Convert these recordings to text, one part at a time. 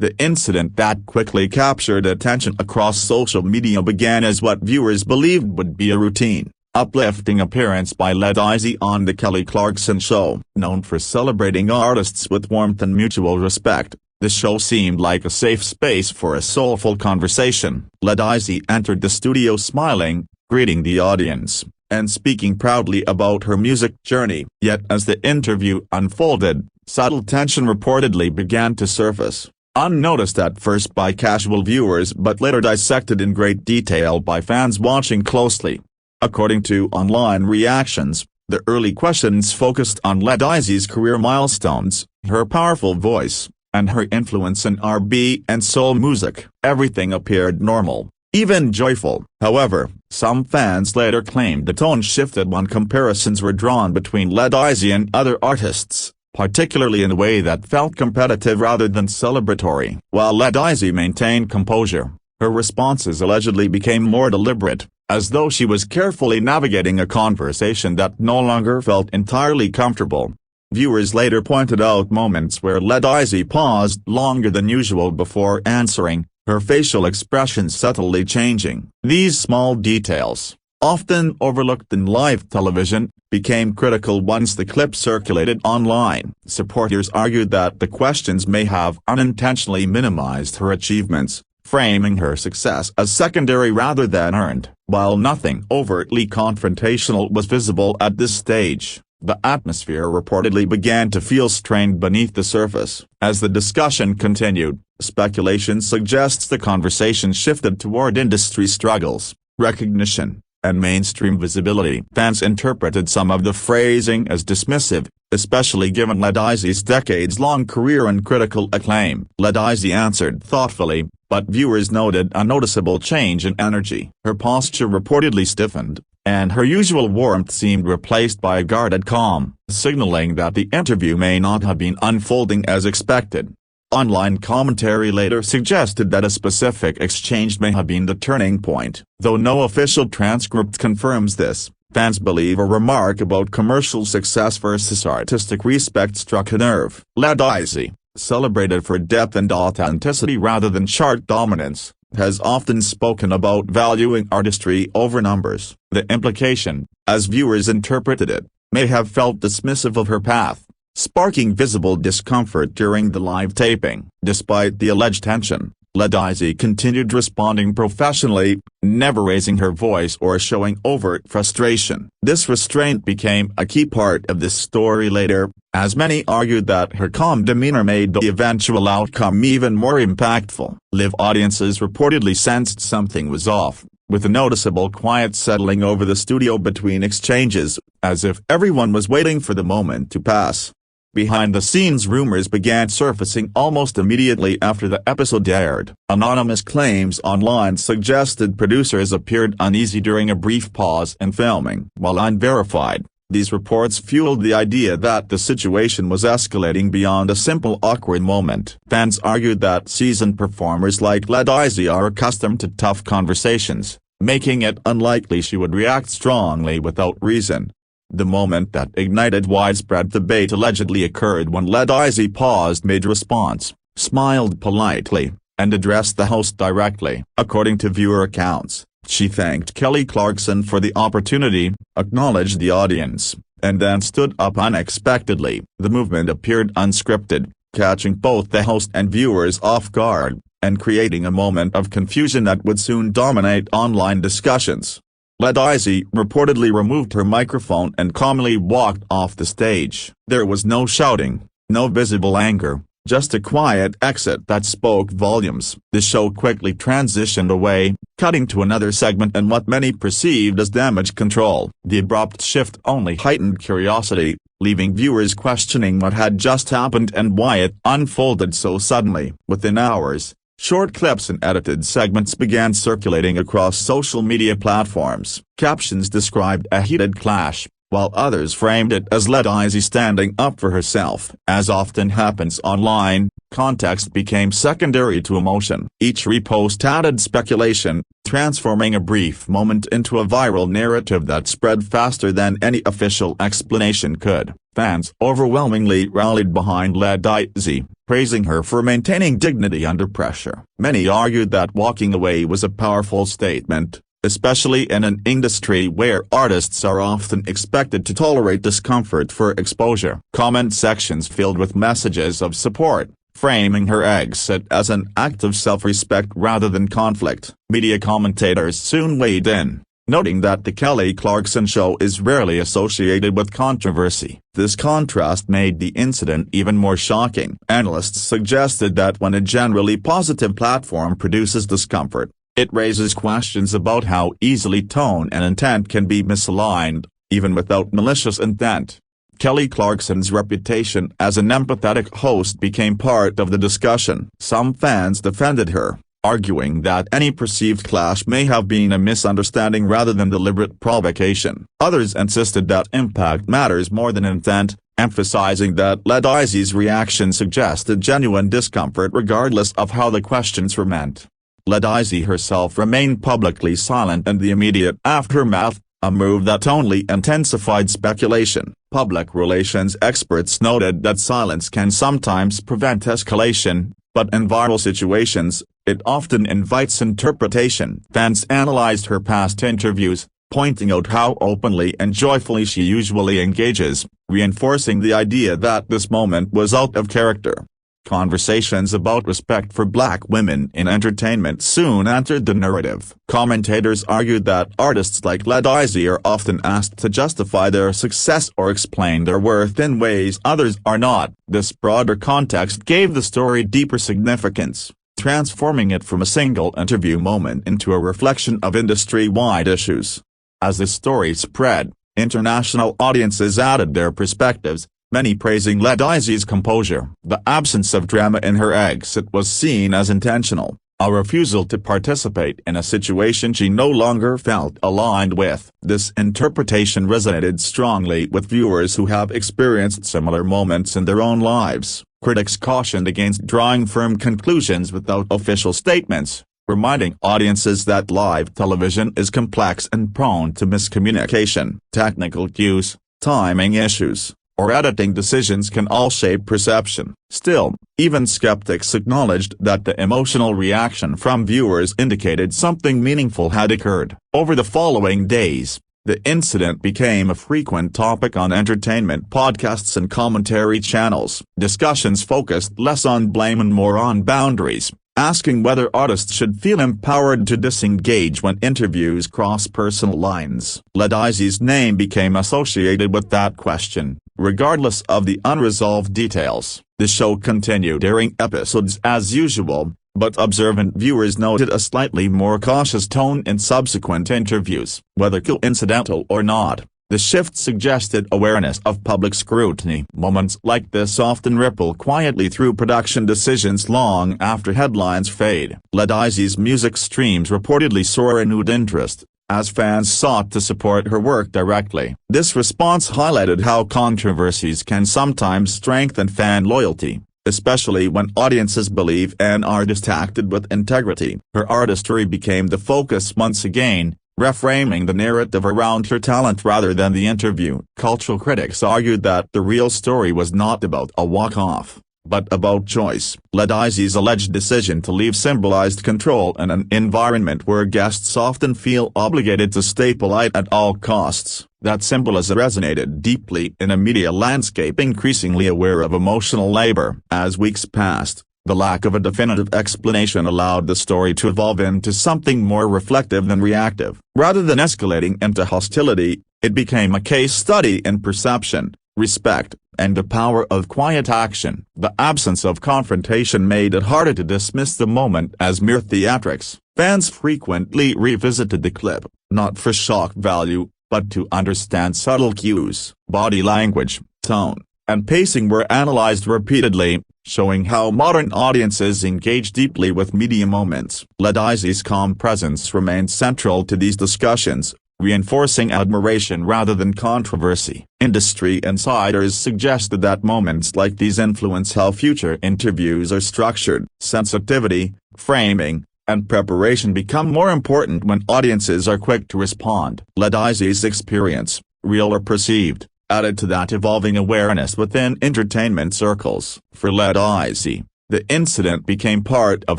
The incident that quickly captured attention across social media began as what viewers believed would be a routine, uplifting appearance by Ledisi on The Kelly Clarkson Show. Known for celebrating artists with warmth and mutual respect, the show seemed like a safe space for a soulful conversation. Ledisi entered the studio smiling, greeting the audience, and speaking proudly about her music journey. Yet as the interview unfolded, subtle tension reportedly began to surface, unnoticed at first by casual viewers but later dissected in great detail by fans watching closely. According to online reactions, the early questions focused on Ledisi's career milestones, her powerful voice, and her influence in R&B and soul music. Everything appeared normal, even joyful. However, some fans later claimed the tone shifted when comparisons were drawn between Ledisi and other artists, particularly in a way that felt competitive rather than celebratory. While Ledisi maintained composure, her responses allegedly became more deliberate, as though she was carefully navigating a conversation that no longer felt entirely comfortable. Viewers later pointed out moments where Ledisi paused longer than usual before answering, her facial expressions subtly changing. These small details, often overlooked in live television, became critical once the clip circulated online. Supporters argued that the questions may have unintentionally minimized her achievements, framing her success as secondary rather than earned. While nothing overtly confrontational was visible at this stage, the atmosphere reportedly began to feel strained beneath the surface. As the discussion continued, speculation suggests the conversation shifted toward industry struggles, recognition, and mainstream visibility. Fans interpreted some of the phrasing as dismissive, especially given Ledisi's decades-long career and critical acclaim. Ledisi answered thoughtfully, but viewers noted a noticeable change in energy. Her posture reportedly stiffened, and her usual warmth seemed replaced by a guarded calm, signaling that the interview may not have been unfolding as expected. Online commentary later suggested that a specific exchange may have been the turning point. Though no official transcript confirms this, fans believe a remark about commercial success versus artistic respect struck a nerve. Ledisi, celebrated for depth and authenticity rather than chart dominance, has often spoken about valuing artistry over numbers. The implication, as viewers interpreted it, may have felt dismissive of her path, sparking visible discomfort during the live taping. Despite the alleged tension, Ledisi continued responding professionally, never raising her voice or showing overt frustration. This restraint became a key part of this story later, as many argued that her calm demeanor made the eventual outcome even more impactful. Live audiences reportedly sensed something was off, with a noticeable quiet settling over the studio between exchanges, as if everyone was waiting for the moment to pass. Behind-the-scenes rumors began surfacing almost immediately after the episode aired. Anonymous claims online suggested producers appeared uneasy during a brief pause in filming. While unverified, these reports fueled the idea that the situation was escalating beyond a simple awkward moment. Fans argued that seasoned performers like Ledisi are accustomed to tough conversations, making it unlikely she would react strongly without reason. The moment that ignited widespread debate allegedly occurred when Ledisi paused mid-response, smiled politely, and addressed the host directly. According to viewer accounts, she thanked Kelly Clarkson for the opportunity, acknowledged the audience, and then stood up unexpectedly. The movement appeared unscripted, catching both the host and viewers off guard, and creating a moment of confusion that would soon dominate online discussions. Ledisi reportedly removed her microphone and calmly walked off the stage. There was no shouting, no visible anger, just a quiet exit that spoke volumes. The show quickly transitioned away, cutting to another segment in what many perceived as damage control. The abrupt shift only heightened curiosity, leaving viewers questioning what had just happened and why it unfolded so suddenly. Within hours, short clips and edited segments began circulating across social media platforms. Captions described a heated clash, while others framed it as Ledisi standing up for herself. As often happens online, context became secondary to emotion. Each repost added speculation, transforming a brief moment into a viral narrative that spread faster than any official explanation could. Fans overwhelmingly rallied behind Ledisi, praising her for maintaining dignity under pressure. Many argued that walking away was a powerful statement, especially in an industry where artists are often expected to tolerate discomfort for exposure. Comment sections filled with messages of support, framing her exit as an act of self-respect rather than conflict. Media commentators soon weighed in, noting that the Kelly Clarkson Show is rarely associated with controversy. This contrast made the incident even more shocking. Analysts suggested that when a generally positive platform produces discomfort, it raises questions about how easily tone and intent can be misaligned, even without malicious intent. Kelly Clarkson's reputation as an empathetic host became part of the discussion. Some fans defended her, arguing that any perceived clash may have been a misunderstanding rather than deliberate provocation. Others insisted that impact matters more than intent, emphasizing that Ledisi's reaction suggested genuine discomfort regardless of how the questions were meant. Ledisi herself remained publicly silent in the immediate aftermath, a move that only intensified speculation. Public relations experts noted that silence can sometimes prevent escalation, but in viral situations, it often invites interpretation. Fans analyzed her past interviews, pointing out how openly and joyfully she usually engages, reinforcing the idea that this moment was out of character. Conversations about respect for black women in entertainment soon entered the narrative. Commentators argued that artists like Ledisi are often asked to justify their success or explain their worth in ways others are not. This broader context gave the story deeper significance, transforming it from a single interview moment into a reflection of industry-wide issues. As the story spread, international audiences added their perspectives, many praising Ledisi's composure. The absence of drama in her exit was seen as intentional, a refusal to participate in a situation she no longer felt aligned with. This interpretation resonated strongly with viewers who have experienced similar moments in their own lives. Critics cautioned against drawing firm conclusions without official statements, reminding audiences that live television is complex and prone to miscommunication. Technical cues, timing issues, or editing decisions can all shape perception. Still, even skeptics acknowledged that the emotional reaction from viewers indicated something meaningful had occurred. Over the following days, the incident became a frequent topic on entertainment podcasts and commentary channels. Discussions focused less on blame and more on boundaries, asking whether artists should feel empowered to disengage when interviews cross personal lines. Ledisi's name became associated with that question, regardless of the unresolved details. The show continued airing episodes as usual, but observant viewers noted a slightly more cautious tone in subsequent interviews. Whether coincidental or not, the shift suggested awareness of public scrutiny. Moments like this often ripple quietly through production decisions long after headlines fade. Ledisi's music streams reportedly saw renewed interest, as fans sought to support her work directly. This response highlighted how controversies can sometimes strengthen fan loyalty, especially when audiences believe an artist acted with integrity. Her artistry became the focus once again, reframing the narrative around her talent rather than the interview. Cultural critics argued that the real story was not about a walk-off, but about choice. Ledisi's alleged decision to leave symbolized control in an environment where guests often feel obligated to stay polite at all costs. That symbolism resonated deeply in a media landscape increasingly aware of emotional labor. As weeks passed, the lack of a definitive explanation allowed the story to evolve into something more reflective than reactive. Rather than escalating into hostility, it became a case study in perception, respect, and the power of quiet action. The absence of confrontation made it harder to dismiss the moment as mere theatrics. Fans frequently revisited the clip, not for shock value, but to understand subtle cues. Body language, tone, and pacing were analyzed repeatedly, showing how modern audiences engage deeply with media moments. Ledisi's calm presence remained central to these discussions, reinforcing admiration rather than controversy. Industry insiders suggested that moments like these influence how future interviews are structured. Sensitivity, framing, and preparation become more important when audiences are quick to respond. Ledisi's experience, real or perceived, added to that evolving awareness within entertainment circles. For Ledisi, the incident became part of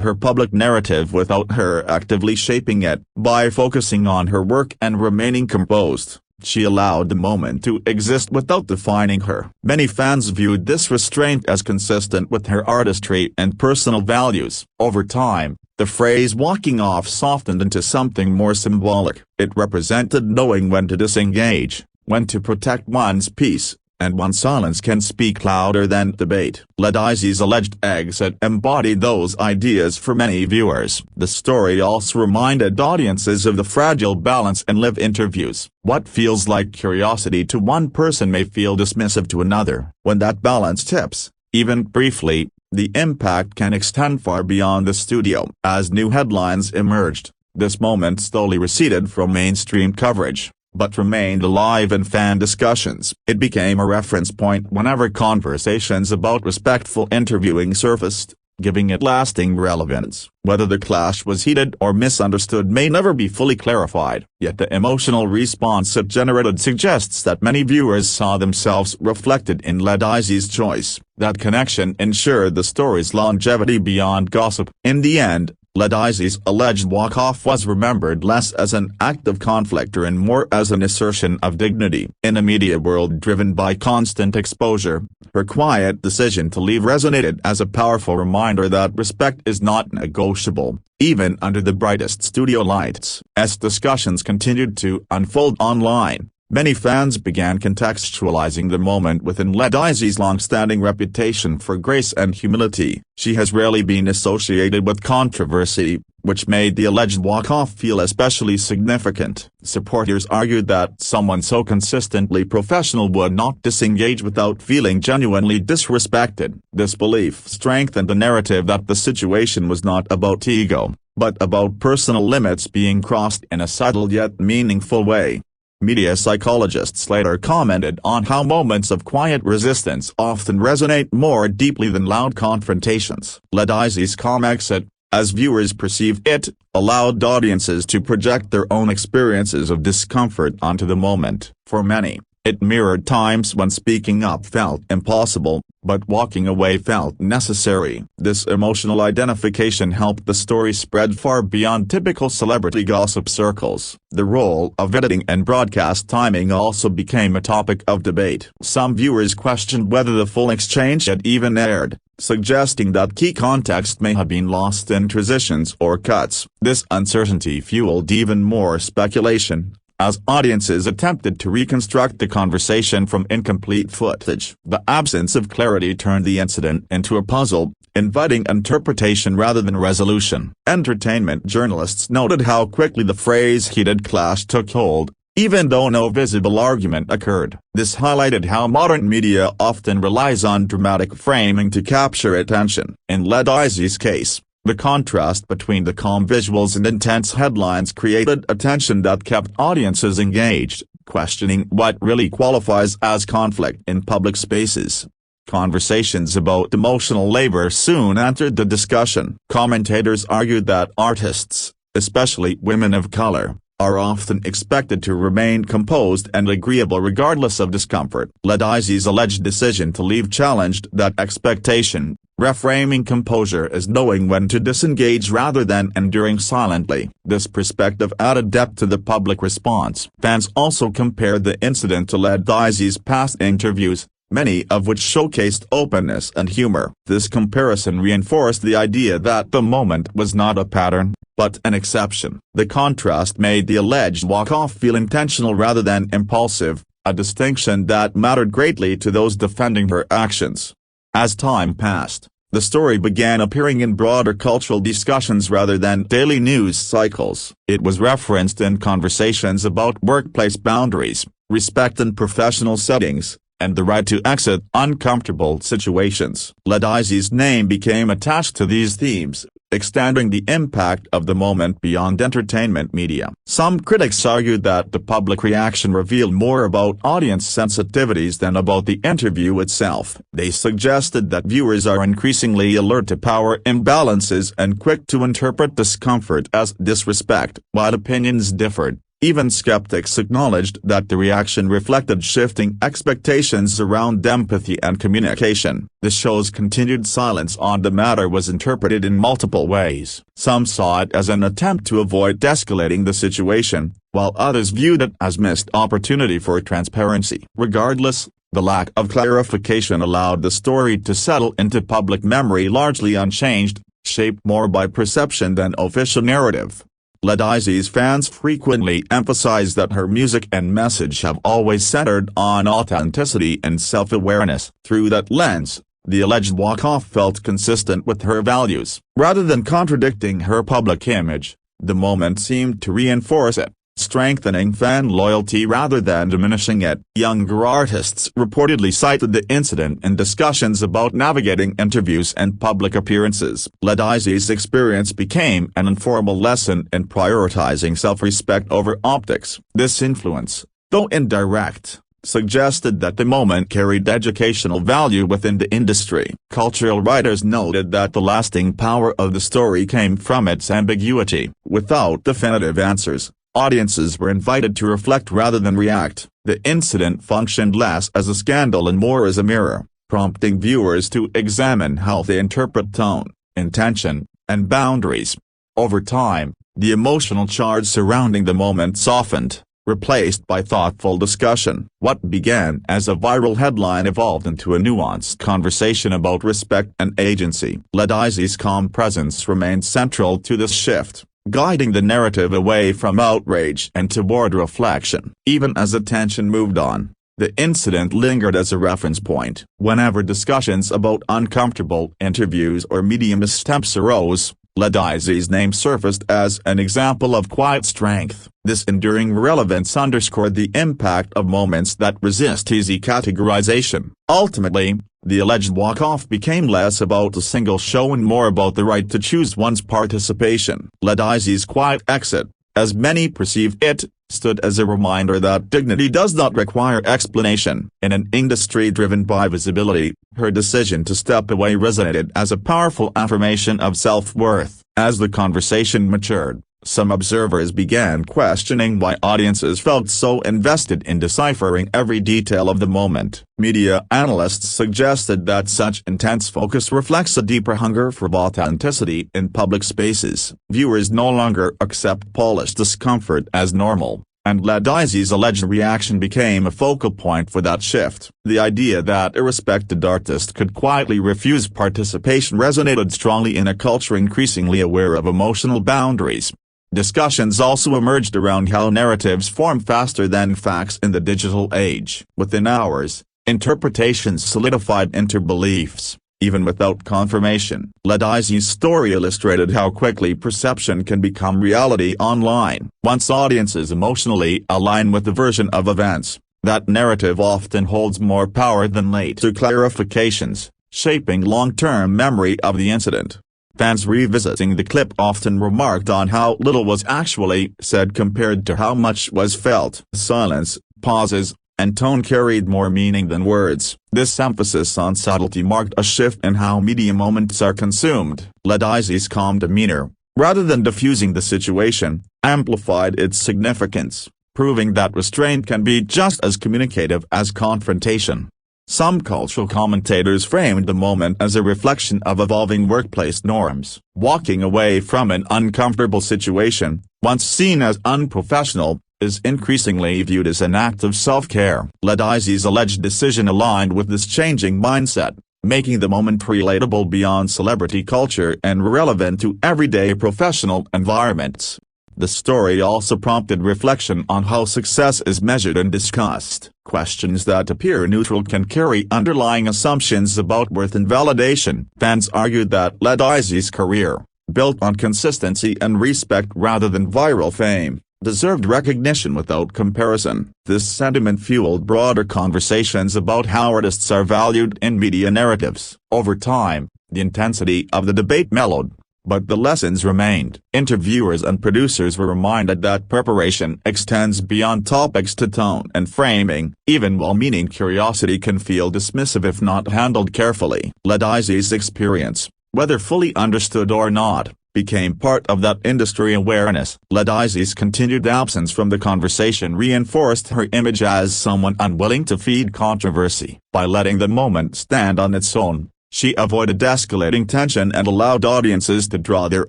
her public narrative without her actively shaping it. By focusing on her work and remaining composed, she allowed the moment to exist without defining her. Many fans viewed this restraint as consistent with her artistry and personal values. Over time, the phrase "walking off" softened into something more symbolic. It represented knowing when to disengage, when to protect one's peace, and when silence can speak louder than debate. Ledisi's alleged exit embodied those ideas for many viewers. The story also reminded audiences of the fragile balance in live interviews. What feels like curiosity to one person may feel dismissive to another. When that balance tips, even briefly, the impact can extend far beyond the studio. As new headlines emerged, this moment slowly receded from mainstream coverage, but remained alive in fan discussions. It became a reference point whenever conversations about respectful interviewing surfaced, giving it lasting relevance. Whether the clash was heated or misunderstood may never be fully clarified, yet the emotional response it generated suggests that many viewers saw themselves reflected in Ledisi's choice. That connection ensured the story's longevity beyond gossip. In the end, Ledisi's alleged walk-off was remembered less as an act of conflict and more as an assertion of dignity. In a media world driven by constant exposure, her quiet decision to leave resonated as a powerful reminder that respect is not negotiable, even under the brightest studio lights. As discussions continued to unfold online, many fans began contextualizing the moment within Ledisi's long-standing reputation for grace and humility. She has rarely been associated with controversy, which made the alleged walk-off feel especially significant. Supporters argued that someone so consistently professional would not disengage without feeling genuinely disrespected. This belief strengthened the narrative that the situation was not about ego, but about personal limits being crossed in a subtle yet meaningful way. Media psychologists later commented on how moments of quiet resistance often resonate more deeply than loud confrontations. Ledisi's calm exit, as viewers perceived it, allowed audiences to project their own experiences of discomfort onto the moment. For many, it mirrored times when speaking up felt impossible, but walking away felt necessary. This emotional identification helped the story spread far beyond typical celebrity gossip circles. The role of editing and broadcast timing also became a topic of debate. Some viewers questioned whether the full exchange had even aired, suggesting that key context may have been lost in transitions or cuts. This uncertainty fueled even more speculation, as audiences attempted to reconstruct the conversation from incomplete footage. The absence of clarity turned the incident into a puzzle, inviting interpretation rather than resolution. Entertainment journalists noted how quickly the phrase "heated clash" took hold, even though no visible argument occurred. This highlighted how modern media often relies on dramatic framing to capture attention. In Ledisi's case, the contrast between the calm visuals and intense headlines created a tension that kept audiences engaged, questioning what really qualifies as conflict in public spaces. Conversations about emotional labor soon entered the discussion. Commentators argued that artists, especially women of color, are often expected to remain composed and agreeable regardless of discomfort. Ledisi's alleged decision to leave challenged that expectation, reframing composure as knowing when to disengage rather than enduring silently. This perspective added depth to the public response. Fans also compared the incident to Ledisi's past interviews, many of which showcased openness and humor. This comparison reinforced the idea that the moment was not a pattern, but an exception. The contrast made the alleged walk-off feel intentional rather than impulsive, a distinction that mattered greatly to those defending her actions. As time passed, the story began appearing in broader cultural discussions rather than daily news cycles. It was referenced in conversations about workplace boundaries, respect in professional settings, and the right to exit uncomfortable situations. Ledisi's name became attached to these themes, extending the impact of the moment beyond entertainment media. Some critics argued that the public reaction revealed more about audience sensitivities than about the interview itself. They suggested that viewers are increasingly alert to power imbalances and quick to interpret discomfort as disrespect. While opinions differed, even skeptics acknowledged that the reaction reflected shifting expectations around empathy and communication. The show's continued silence on the matter was interpreted in multiple ways. Some saw it as an attempt to avoid escalating the situation, while others viewed it as missed opportunity for transparency. Regardless, the lack of clarification allowed the story to settle into public memory largely unchanged, shaped more by perception than official narrative. Ledisi's fans frequently emphasize that her music and message have always centered on authenticity and self-awareness. Through that lens, the alleged walk-off felt consistent with her values. Rather than contradicting her public image, the moment seemed to reinforce it, strengthening fan loyalty rather than diminishing it. Younger artists reportedly cited the incident in discussions about navigating interviews and public appearances. Ledisi's experience became an informal lesson in prioritizing self-respect over optics. This influence, though indirect, suggested that the moment carried educational value within the industry. Cultural writers noted that the lasting power of the story came from its ambiguity. Without definitive answers, audiences were invited to reflect rather than react. The incident functioned less as a scandal and more as a mirror, prompting viewers to examine how they interpret tone, intention, and boundaries. Over time, the emotional charge surrounding the moment softened, replaced by thoughtful discussion. What began as a viral headline evolved into a nuanced conversation about respect and agency. Ledisi's calm presence remained central to this shift, guiding the narrative away from outrage and toward reflection. Even as attention moved on, the incident lingered as a reference point. Whenever discussions about uncomfortable interviews or media missteps arose, Ledisi's name surfaced as an example of quiet strength. This enduring relevance underscored the impact of moments that resist easy categorization. Ultimately, the alleged walk-off became less about a single show and more about the right to choose one's participation. Ledisi's quiet exit, as many perceived it, stood as a reminder that dignity does not require explanation. In an industry driven by visibility, her decision to step away resonated as a powerful affirmation of self-worth. As the conversation matured, some observers began questioning why audiences felt so invested in deciphering every detail of the moment. Media analysts suggested that such intense focus reflects a deeper hunger for authenticity in public spaces. Viewers no longer accept polished discomfort as normal, and Ledisi's alleged reaction became a focal point for that shift. The idea that a respected artist could quietly refuse participation resonated strongly in a culture increasingly aware of emotional boundaries. Discussions also emerged around how narratives form faster than facts in the digital age. Within hours, interpretations solidified into beliefs, even without confirmation. Ledisi's story illustrated how quickly perception can become reality online. Once audiences emotionally align with the version of events, that narrative often holds more power than later clarifications, shaping long-term memory of the incident. Fans revisiting the clip often remarked on how little was actually said compared to how much was felt. Silence, pauses, and tone carried more meaning than words. This emphasis on subtlety marked a shift in how media moments are consumed. Ledisi's calm demeanor, rather than diffusing the situation, amplified its significance, proving that restraint can be just as communicative as confrontation. Some cultural commentators framed the moment as a reflection of evolving workplace norms. Walking away from an uncomfortable situation, once seen as unprofessional, is increasingly viewed as an act of self-care. Ledisi's alleged decision aligned with this changing mindset, making the moment relatable beyond celebrity culture and relevant to everyday professional environments. The story also prompted reflection on how success is measured and discussed. Questions that appear neutral can carry underlying assumptions about worth and validation. Fans argued that Ledisi's career, built on consistency and respect rather than viral fame, deserved recognition without comparison. This sentiment fueled broader conversations about how artists are valued in media narratives. Over time, the intensity of the debate mellowed, but the lessons remained. Interviewers and producers were reminded that preparation extends beyond topics to tone and framing. Even well-meaning curiosity can feel dismissive if not handled carefully. Ledisi's experience, whether fully understood or not, became part of that industry awareness. Ledisi's continued absence from the conversation reinforced her image as someone unwilling to feed controversy. By letting the moment stand on its own, she avoided escalating tension and allowed audiences to draw their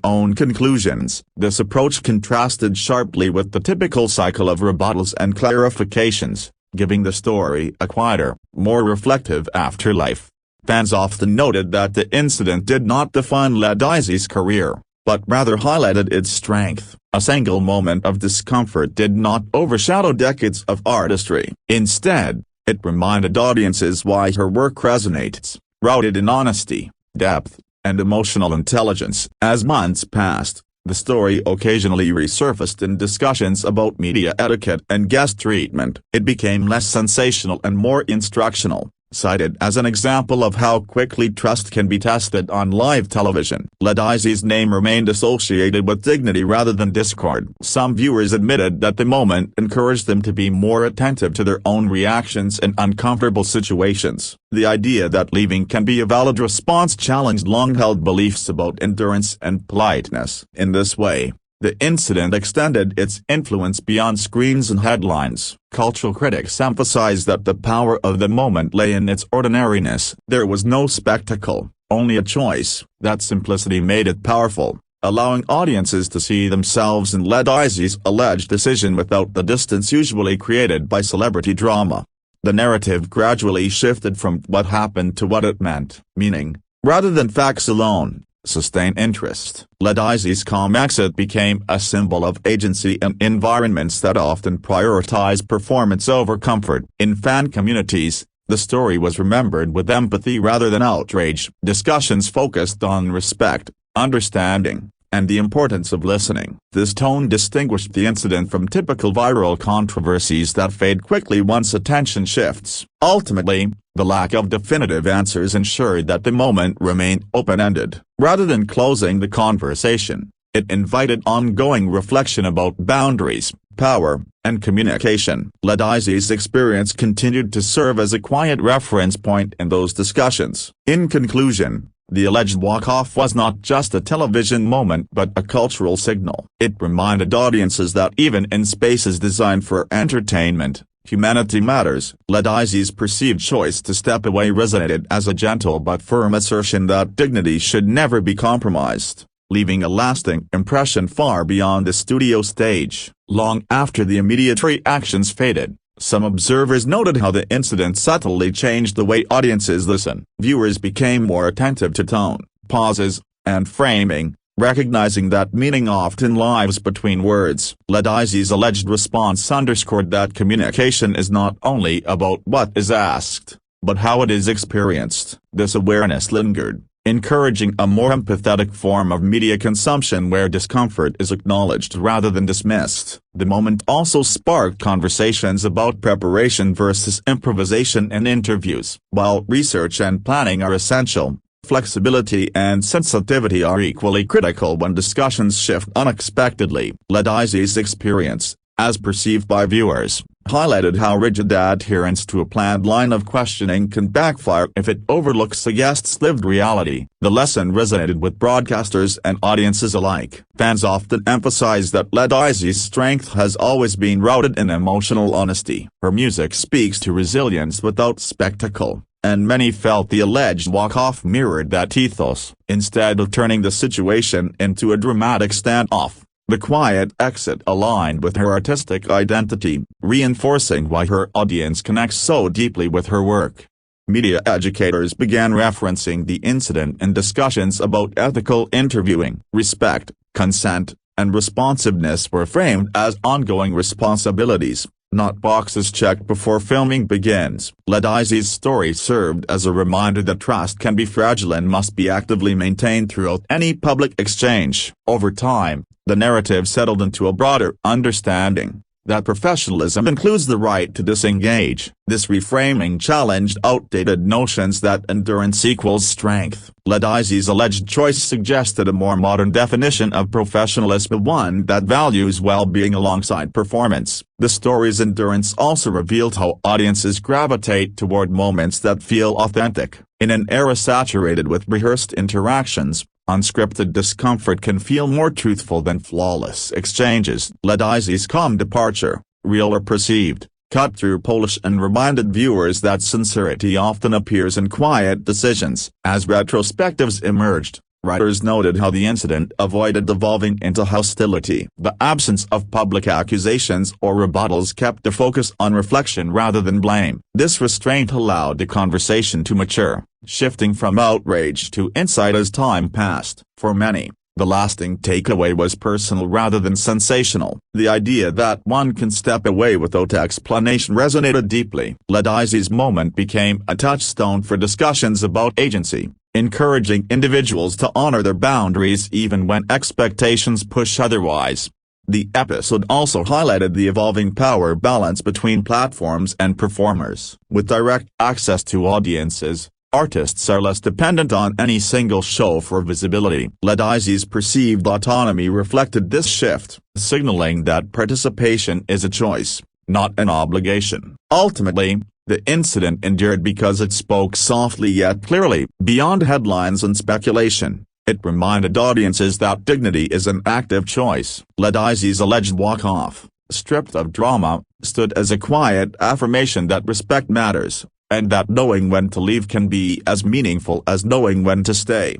own conclusions. This approach contrasted sharply with the typical cycle of rebuttals and clarifications, giving the story a quieter, more reflective afterlife. Fans often noted that the incident did not define Ledisi's career, but rather highlighted its strength. A single moment of discomfort did not overshadow decades of artistry. Instead, it reminded audiences why her work resonates, rooted in honesty, depth, and emotional intelligence. As months passed, the story occasionally resurfaced in discussions about media etiquette and guest treatment. It became less sensational and more instructional, cited as an example of how quickly trust can be tested on live television. Ledisi's name remained associated with dignity rather than discord. Some viewers admitted that the moment encouraged them to be more attentive to their own reactions in uncomfortable situations. The idea that leaving can be a valid response challenged long-held beliefs about endurance and politeness. In this way, the incident extended its influence beyond screens and headlines. Cultural critics emphasized that the power of the moment lay in its ordinariness. There was no spectacle, only a choice. That simplicity made it powerful, allowing audiences to see themselves in Ledisi's alleged decision without the distance usually created by celebrity drama. The narrative gradually shifted from what happened to what it meant, meaning, rather than facts alone, sustain interest. Ledisi's calm exit became a symbol of agency in environments that often prioritize performance over comfort. In fan communities, the story was remembered with empathy rather than outrage. Discussions focused on respect, understanding, and the importance of listening. This tone distinguished the incident from typical viral controversies that fade quickly once attention shifts. Ultimately, the lack of definitive answers ensured that the moment remained open-ended. Rather than closing the conversation, it invited ongoing reflection about boundaries, power, and communication. Ledisi's experience continued to serve as a quiet reference point in those discussions. In conclusion, the alleged walk-off was not just a television moment but a cultural signal. It reminded audiences that even in spaces designed for entertainment, humanity matters. Ledisi's perceived choice to step away resonated as a gentle but firm assertion that dignity should never be compromised, leaving a lasting impression far beyond the studio stage. Long after the immediate reactions faded, some observers noted how the incident subtly changed the way audiences listen. Viewers became more attentive to tone, pauses, and framing, recognizing that meaning often lies between words. Ledisi's alleged response underscored that communication is not only about what is asked, but how it is experienced. This awareness lingered, encouraging a more empathetic form of media consumption where discomfort is acknowledged rather than dismissed. The moment also sparked conversations about preparation versus improvisation in interviews. While research and planning are essential, flexibility and sensitivity are equally critical when discussions shift unexpectedly. Ledisi's experience, as perceived by viewers, highlighted how rigid adherence to a planned line of questioning can backfire if it overlooks a guest's lived reality. The lesson resonated with broadcasters and audiences alike. Fans often emphasize that Ledisi's strength has always been rooted in emotional honesty. Her music speaks to resilience without spectacle, and many felt the alleged walk-off mirrored that ethos. Instead of turning the situation into a dramatic standoff, the quiet exit aligned with her artistic identity, reinforcing why her audience connects so deeply with her work. Media educators began referencing the incident in discussions about ethical interviewing. Respect, consent, and responsiveness were framed as ongoing responsibilities, not boxes checked before filming begins. Ledisi's story served as a reminder that trust can be fragile and must be actively maintained throughout any public exchange. Over time, the narrative settled into a broader understanding that professionalism includes the right to disengage. This reframing challenged outdated notions that endurance equals strength. Ledisi's alleged choice suggested a more modern definition of professionalism, one that values well-being alongside performance. The story's endurance also revealed how audiences gravitate toward moments that feel authentic. In an era saturated with rehearsed interactions, unscripted discomfort can feel more truthful than flawless exchanges. Ledisi's calm departure, real or perceived, cut through polish and reminded viewers that sincerity often appears in quiet decisions. As retrospectives emerged, writers noted how the incident avoided devolving into hostility. The absence of public accusations or rebuttals kept the focus on reflection rather than blame. This restraint allowed the conversation to mature, shifting from outrage to insight as time passed. For many, the lasting takeaway was personal rather than sensational. The idea that one can step away without explanation resonated deeply. Ledisi's moment became a touchstone for discussions about agency, encouraging individuals to honor their boundaries even when expectations push otherwise. The episode also highlighted the evolving power balance between platforms and performers. With direct access to audiences, artists are less dependent on any single show for visibility. Ledisi's perceived autonomy reflected this shift, signaling that participation is a choice, not an obligation. Ultimately, the incident endured because it spoke softly yet clearly. Beyond headlines and speculation, it reminded audiences that dignity is an active choice. Ledisi's alleged walk-off, stripped of drama, stood as a quiet affirmation that respect matters, and that knowing when to leave can be as meaningful as knowing when to stay.